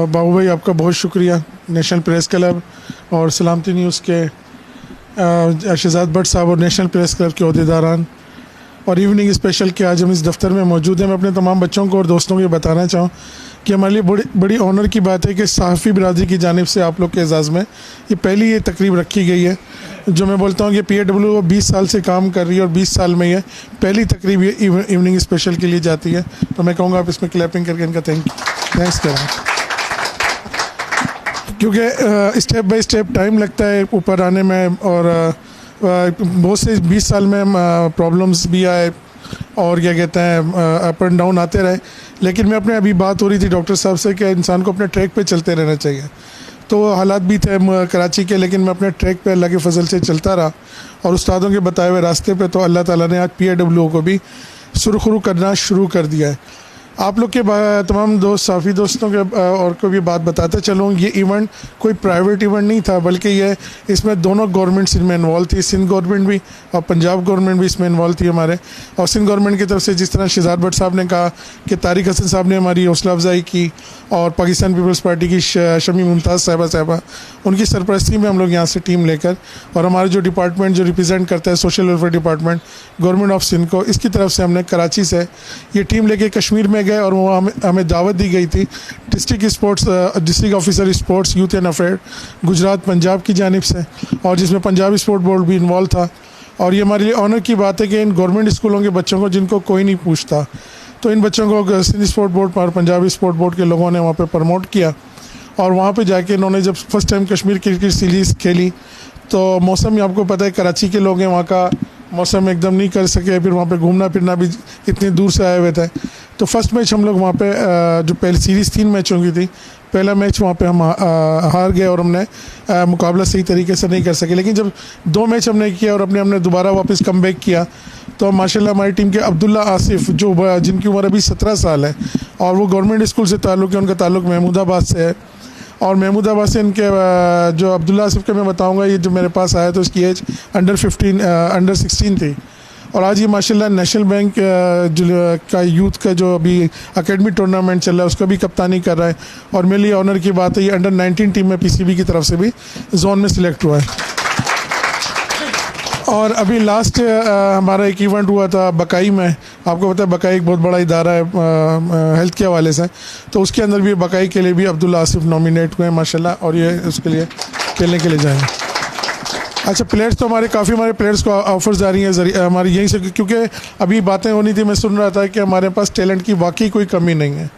बाबू भाई, आपका बहुत शुक्रिया। नेशनल प्रेस क्लब और सलामती न्यूज़ के शहजाद भट्ट साहब और नेशनल प्रेस क्लब के अहदेदारान और इवनिंग स्पेशल के आज हम इस दफ्तर में मौजूद हैं। मैं अपने तमाम बच्चों को और दोस्तों को ये बताना चाहूँ कि हमारे लिए बड़ी ऑनर की बात है कि सहाफ़ी बिरादरी की जानिब से आप लोग के एजाज़ में ये पहली तकरीब रखी गई है। जो मैं बोलता हूँ कि PAW 20 साल से काम कर रही है और 20 साल में ये पहली तकरीब ये इवनिंग स्पेशल के लिए जाती है। तो मैं कहूँगा आप इसमें क्लैपिंग करके इनका थैंक्स करें, क्योंकि स्टेप बाय स्टेप टाइम लगता है ऊपर आने में और बहुत से 20 साल में प्रॉब्लम्स भी आए और क्या कहते हैं अप एंड डाउन आते रहे। लेकिन मैं अपने अभी बात हो रही थी डॉक्टर साहब से कि इंसान को अपने ट्रैक पे चलते रहना चाहिए। तो हालात भी थे कराची के, लेकिन मैं अपने ट्रैक पे अल्लाह के फजल से चलता रहा और उस्तादों के बताए हुए रास्ते पे तो अल्लाह ताला ने आज PAW को भी सुरखरू करना शुरू कर दिया है। आप लोग के तमाम दोस्त साफ़ी दोस्तों के और को भी बात बताते चलूँ, ये इवेंट कोई प्राइवेट इवेंट नहीं था, बल्कि ये इसमें दोनों गवर्नमेंट्स इनमें इन्वॉल्व थी। सिंध गवर्नमेंट भी और पंजाब गवर्नमेंट भी इसमें इन्वॉल्व थी हमारे। और सिंध गवर्नमेंट की तरफ से जिस तरह शहजाद भट्ट साहब ने कहा कि तारिक हसन साहब ने हमारी हौसला अफजाई की और पाकिस्तान पीपल्स पार्टी की शमी मुमताज़ साहबा उनकी सरपरस्ती में हम लोग यहाँ से टीम लेकर और हमारे जो डिपार्टमेंट जो रिप्रेजेंट करता है social welfare department government of Sindh को, इसकी तरफ से हमने कराची से ये टीम लेके कश्मीर में गए और वहाँ हमें दावत दी गई थी district officer sports youth and affair Gujarat Punjab की जानिब से, और जिसमें पंजाब स्पोर्ट बोर्ड भी इन्वॉल्व था। और ये हमारे लिए ऑनर की बात है कि इन गवर्नमेंट स्कूलों के बच्चों को जिनको कोई नहीं पूछता, तो इन बच्चों को सिंध स्पोर्ट बोर्ड और पंजाबी स्पोर्ट बोर्ड के लोगों ने वहाँ पर प्रमोट किया और वहाँ पर जाके इन्होंने जब first time Kashmir cricket series खेली तो मौसम आपको पता है कराची के लोग हैं, वहाँ का मौसम एकदम नहीं कर सके, फिर वहाँ पे घूमना फिरना भी इतनी दूर से आए हुए थे। तो फर्स्ट मैच हम लोग वहाँ पे जो पहली सीरीज़ 3 मैचों की थी, पहला मैच वहाँ पे हम हार गए और हमने मुकाबला सही तरीके से नहीं कर सके। लेकिन जब 2 मैच हमने किया और हमने दोबारा वापस कम बैक किया तो माशाल्लाह हमारी टीम के अब्दुल्ला आसिफ जो जिनकी उम्र अभी 17 साल है और वो गवर्नमेंट स्कूल से ताल्लुक़ है, उनका ताल्लुक़ महमूदाबाद से है। और महमूदाबाद से इनके जो अब्दुल्ला आसिफ के मैं बताऊंगा, ये जो मेरे पास आया तो इसकी एज अंडर 16 थी और आज ये माशाल्लाह नेशनल बैंक का यूथ का जो अभी एकेडमी टूर्नामेंट चल रहा है उसका भी कप्तानी कर रहा है। और मेरे लिए ऑनर की बात है ये अंडर 19 टीम में PCB की तरफ से भी जोन में सिलेक्ट हुआ है। और अभी लास्ट हमारा एक इवेंट हुआ था बकाई में, आपको पता है बकाई एक बहुत बड़ा इदारा है हेल्थ के हवाले से, तो उसके अंदर भी बकाई के लिए भी अब्दुल्ला आसिफ नॉमिनेट हुए हैं माशाल्लाह, और ये उसके लिए खेलने के लिए जाएंगे। अच्छा, प्लेयर्स तो हमारे प्लेयर्स को ऑफर्स आ रही हैं हमारी यहीं से, क्योंकि अभी बातें होनी थी, मैं सुन रहा था कि हमारे पास टैलेंट की वाकई कोई कमी नहीं है।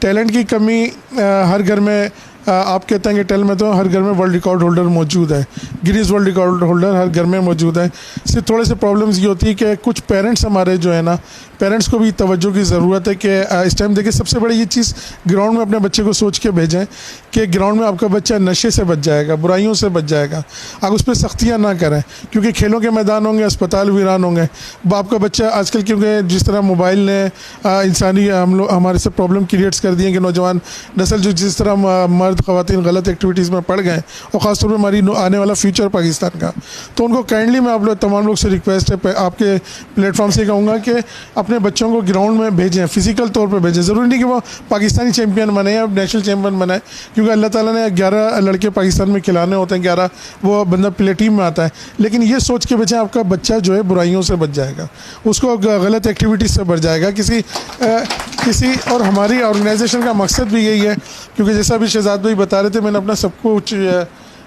टैलेंट की कमी हर घर में आप कहते हैं कि टेल में तो हर घर में वर्ल्ड रिकॉर्ड होल्डर मौजूद है, गिनीज वर्ल्ड रिकॉर्ड होल्डर हर घर में मौजूद है। सिर्फ थोड़े से प्रॉब्लम्स ये होती है कि कुछ पेरेंट्स हमारे जो है ना, पेरेंट्स को भी तवज्जो की ज़रूरत है कि इस टाइम देखिए सबसे बड़ी ये चीज़ ग्राउंड में अपने बच्चे को सोच के भेजें कि ग्राउंड में आपका बच्चा नशे से बच जाएगा, बुराइयों से बच जाएगा। आप उस पर सख्तियाँ ना करें, क्योंकि खेलों के मैदान होंगे, अस्पताल वीरान होंगे। आपका बच्चा आजकल क्योंकि जिस तरह मोबाइल ने इंसानी हमारे से प्रॉब्लम क्रिएट्स कर दिए कि नौजवान नस्ल जो जिस तरह मर्द ख़वातीन गलत एक्टिविटीज़ में पड़ गए और ख़ासतौर पर हमारी आने वाला फ्यूचर पाकिस्तान का, तो उनको काइंडली मैं आप लोग तमाम लोग से रिक्वेस्ट है, आपके प्लेटफॉर्म से कहूँगा कि अपने बच्चों को ग्राउंड में भेजें, फिजिकल तौर पर भेजें। ज़रूरी नहीं कि वो पाकिस्तानी चैम्पियन बने या नेशनल चैम्पियन बने, क्योंकि अल्लाह ताला ने 11 लड़के पाकिस्तान में खिलाने होते हैं, 11 वो बंदा प्ले टीम में आता है। लेकिन ये सोच के बच्चे आपका बच्चा जो है बुराइयों से बच जाएगा, उसको गलत एक्टिविटीज़ से बच जाएगा किसी और हमारी ऑर्गेनाइजेशन का मकसद भी यही है, क्योंकि जैसा भी शहजाद भाई बता रहे थे, मैंने अपना सब कुछ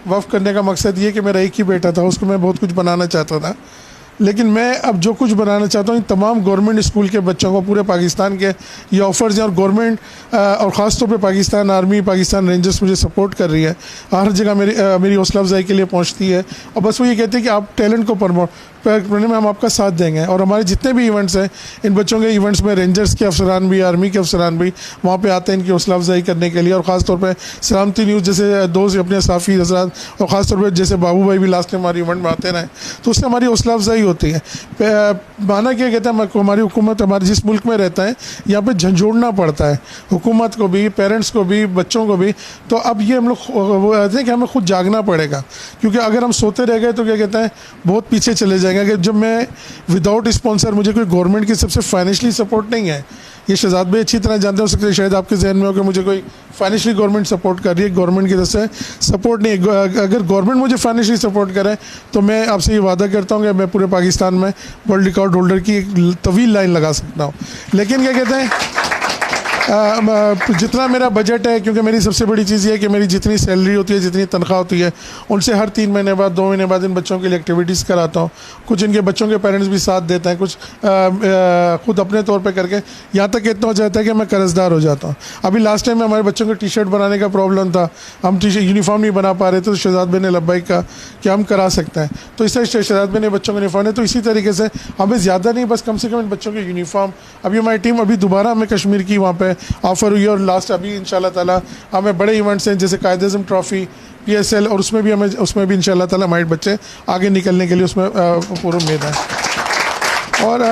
वफ़ करने का मकसद ये कि मेरा एक ही बेटा था, उसको मैं बहुत कुछ बनाना चाहता था। लेकिन मैं अब जो कुछ बनाना चाहता हूँ, इन तमाम गवर्नमेंट स्कूल के बच्चों को पूरे पाकिस्तान के ये ऑफ़र्स हैं और गवर्नमेंट और ख़ास तौर पे पाकिस्तान आर्मी, पाकिस्तान रेंजर्स मुझे सपोर्ट कर रही है, हर जगह मेरी हौसला अफजाई के लिए पहुँचती है और बस वो ये कहते हैं कि आप टैलेंट को प्रमोट करने में हम आपका साथ देंगे। और हमारे जितने भी इवेंट्स हैं, इन बच्चों के इवेंट्स में रेंजर्स के अफसरान भी, आर्मी के अफसरान भी वहाँ पे आते हैं इनकी हौसला अफजाई करने के लिए। और ख़ास तौर पे सलामती न्यूज़ जैसे दोस्त अपने साफ़ी हजरात और ख़ास तौर पे जैसे बाबू भाई भी लास्ट टाइम हमारे इवेंट में आते रहे, तो उससे हमारी हौसला अफजाई होती है। माना क्या कहते हैं, हमारी हुकूमत हमारे जिस मुल्क में रहता है यहाँ पे झंझोड़ना पड़ता है हुकूमत को भी, पेरेंट्स को भी, बच्चों को भी। तो अब ये हम लोग कहते हैं कि हमें खुद जागना पड़ेगा, क्योंकि अगर हम सोते रह गए तो क्या कहते हैं बहुत पीछे चले जाएंगे। अगर जब मैं विदाउट स्पॉन्सर, मुझे कोई गवर्नमेंट की सबसे फाइनेंशियली सपोर्ट नहीं है, ये शहजाद भाई अच्छी तरह जानते हो सकते हैं, शायद आपके जहन में हो कि मुझे कोई फाइनेंशियली गवर्नमेंट सपोर्ट कर रही है, गवर्नमेंट की तरफ से सपोर्ट नहीं है। अगर गवर्नमेंट मुझे फाइनेंशियली सपोर्ट करे तो मैं आपसे ये वादा करता हूँ कि मैं पूरे पाकिस्तान में वर्ल्ड रिकॉर्ड होल्डर की एक तवील लाइन लगा सकता हूँ। लेकिन क्या कहते हैं, जितना मेरा बजट है, क्योंकि मेरी सबसे बड़ी चीज़ ये है कि मेरी जितनी सैलरी होती है, जितनी तनख्वाह होती है, उनसे हर 3 महीने बाद, 2 महीने बाद इन बच्चों के लिए एक्टिविटीज़ कराता हूँ। कुछ इनके बच्चों के पेरेंट्स भी साथ देते हैं, कुछ खुद अपने तौर पे करके, यहाँ तक इतना हो जाता है कि मैं कर्जदार हो जाता हूँ। अभी लास्ट टाइम में हमारे बच्चों को टी शर्ट बनाने का प्रॉब्लम था, हम यूनिफॉर्म नहीं बना पा रहे थे, तो शहजाद भाई ने लब्बाइक का कि हम करा सकते हैं। तो इससे शहजाद भाई ने बच्चों को यूनिफॉर्म है, तो इसी तरीके से हमें ज़्यादा नहीं, बस कम से कम इन बच्चों के यूनिफॉर्म। अभी हमारी टीम अभी दोबारा हमें कश्मीर की वहाँ पर ऑफ़र हुई है, और लास्ट अभी इंशाल्लाह ताला हमें बड़े इवेंट्स हैं जैसे कायद-ए-आज़म ट्रॉफ़ी, PSL, और उसमें भी इंशाल्लाह ताला हमारे बच्चे आगे निकलने के लिए उसमें पूरा उम्मीद है। और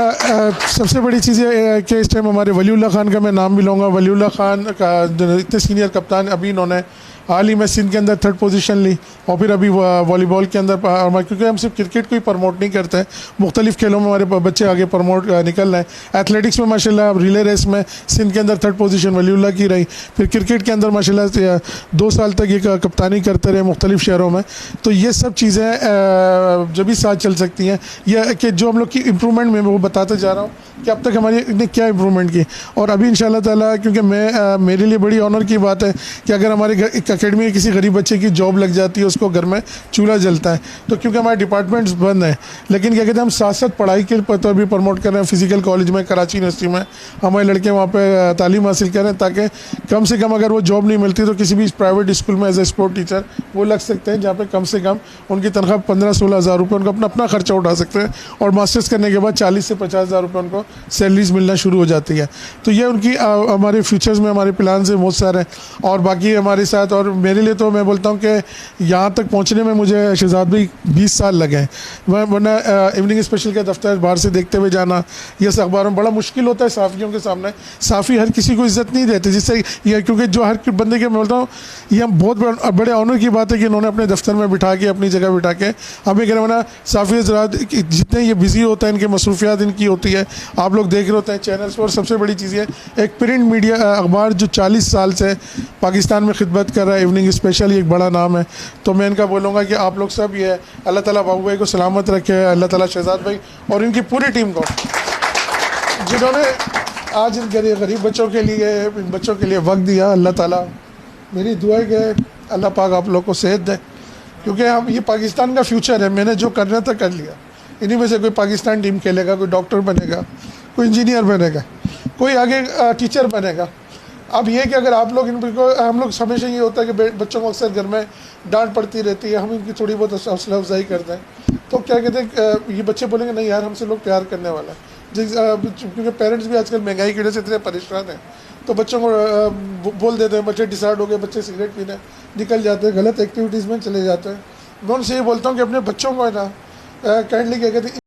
सबसे बड़ी चीज़ ये है कि इस टाइम हमारे वलीउल्लाह खान का मैं नाम भी लूँगा। वलीउल्लाह खान का इतने सीनियर कप्तान, अभी इन्होंने हाल ही में सिंध के अंदर 3rd पोजीशन ली, और फिर अभी वॉलीबॉल के अंदर, क्योंकि हम सिर्फ क्रिकेट को ही प्रमोट नहीं करते हैं, मुख्तलिफ खेलों में हमारे बच्चे आगे प्रमोट निकल रहे हैं। एथलेटिक्स में माशाल्लाह रिले रेस में सिंध के अंदर 3rd पोजीशन वलीउल्लाह की रही। फिर क्रिकेट के अंदर माशाल्लाह 2 साल तक ये कप्तानी करते रहे मुख्तलिफ शहरों में। तो ये सब चीज़ें जब भी साथ चल सकती हैं, यह कि जो हम लोग की इम्प्रूवमेंट में वो बताते जा रहा हूँ कि अब तक हमारी ने क्या इम्प्रूवमेंट की। और अभी इंशाल्लाह ताला, क्योंकि मेरे लिए बड़ी ऑनर की बात है कि अगर हमारे अकेडमी में किसी गरीब बच्चे की जॉब लग जाती है, उसको घर में चूल्हा जलता है, तो क्योंकि हमारे डिपार्टमेंट्स बंद हैं, लेकिन क्या कहते हैं हम साथ साथ पढ़ाई के तौर भी प्रमोट कर रहे हैं। फ़िज़िकल कॉलेज में, कराची यूनिवर्सिटी में हमारे लड़के वहाँ पे तालीम हासिल करें, ताकि कम से कम अगर वो जॉब नहीं मिलती तो किसी भी प्राइवेट स्कूल में एज ए स्पोर्ट टीचर वो लग सकते हैं, जहाँ पे कम से कम उनकी तनख्वाह 15-16 हज़ार रुपये, उनको अपना खर्चा उठा सकते हैं। और मास्टर्स करने के बाद 40 से 50 हज़ार रुपये उनको सैलरीज मिलना शुरू हो जाती है। तो ये उनकी हमारे फ्यूचर्स में हमारे प्लान से बहुत सारे हैं। और बाकी हमारे साथ, और मेरे लिए तो मैं बोलता हूँ कि यहाँ तक पहुँचने में मुझे शहजाद भाई 20 साल लगे हैं। वरना इवनिंग स्पेशल का दफ्तर बाहर से देखते हुए जाना, ये अखबारों में बड़ा मुश्किल होता है सहाफ़ियों के सामने। सहाफ़ी हर किसी को इज़्ज़त नहीं देते, जिससे ये, क्योंकि जो हर बंदे के मैं बोलता हूँ, ये हम बहुत बड़े ऑनर की बात है कि इन्होंने अपने दफ्तर में बिठा के, अपनी जगह बिठा के हमें कह रहे हैं। सहाफ़ी हज़रात जितने ये बिज़ी होता है, इनकी मसरूफियात इनकी होती है, आप लोग देख रहे होते हैं चैनल्स पर। और सबसे बड़ी चीज़ है, एक प्रिंट मीडिया अखबार जो 40 साल से पाकिस्तान में खिदमत कर रहा है, इवनिंग स्पेशल, एक बड़ा नाम है। तो मैं इनका बोलूँगा कि आप लोग सब ये अल्लाह ताला बाबू भाई को सलामत रखे, अल्लाह ताला शहजाद भाई और इनकी पूरी टीम को, जिन्होंने आज इन गरीब बच्चों के लिए, इन बच्चों के लिए वक्त दिया। अल्लाह ताला, मेरी दुआ है कि अल्लाह पाक आप लोग को सेहत दे, क्योंकि हम ये पाकिस्तान का फ्यूचर है। मैंने जो करना था कर लिया। इन्हीं में से कोई पाकिस्तान टीम खेलेगा, कोई डॉक्टर बनेगा, कोई इंजीनियर बनेगा, कोई आगे टीचर बनेगा। अब ये कि अगर आप लोग इनको, हम लोग हमेशा ये होता है कि बच्चों को अक्सर घर में डांट पड़ती रहती है, हम इनकी थोड़ी बहुत हौसला अफजाई करते हैं, तो क्या कहते हैं ये बच्चे बोलेंगे नहीं यार, हमसे लोग प्यार करने वाला है। क्योंकि पेरेंट्स भी आजकल महंगाई की वजह से इतने परेशान हैं, तो बच्चों को बोल देते हैं, बच्चे डिसाइड हो गए, बच्चे सिगरेट पीने निकल जाते हैं, गलत एक्टिविटीज़ में चले जाते हैं। मैं उनसे ये बोलता हूँ कि अपने बच्चों को है ना काइंडली क्या कहते हैं